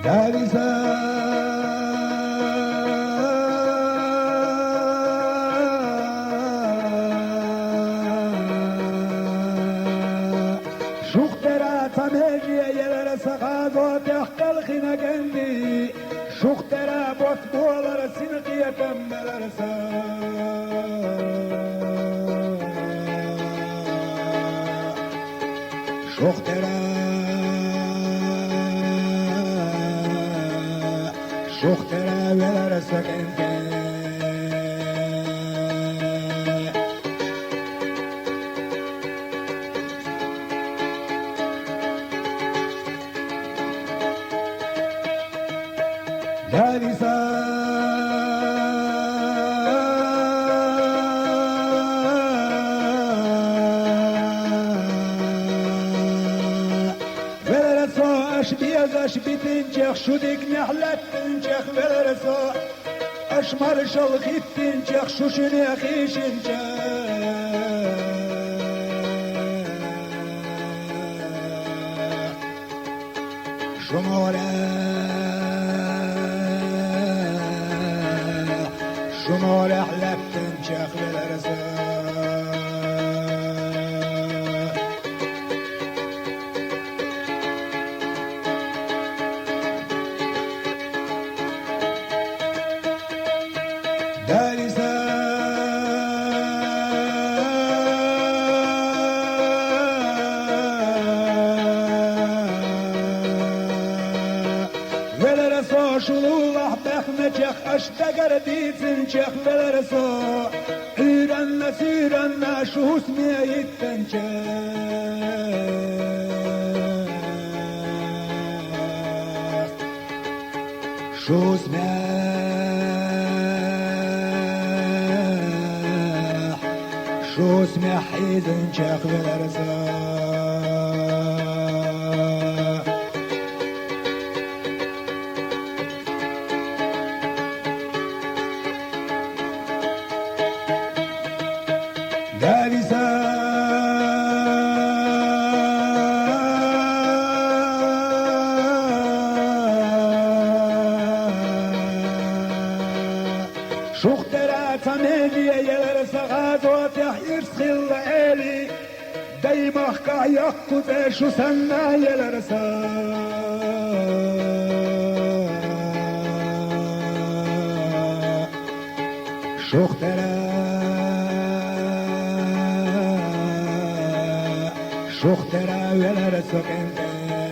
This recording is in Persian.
دارسا شخترا تمجي يلر سقاضو تحقل خنقندي شخترا بوسبولر سنقية تمبلرسا شخترا شخترا ولرسا كنتي دارسا ولرسا اش بيزاش بتنجخ شدك نحلت تنجخ ولرسا اش مرشل خيت تنجخ شوشني خيشنجخ شمال احلف تنجخ بالرزا دارسا ولرسا شلوح بخنجخ اشتقر ديتنجخ ولرسا هيرن سيرن شو اسمي يتنجخ شو اسمي شو اسمي حيزنجخ ولرسا دارسا شخترا تميلي يلرسا غازو تحير سخل عيلي دايمخ كايقو شو سنا يلرسا شخترا شخترا ولرسا كنتي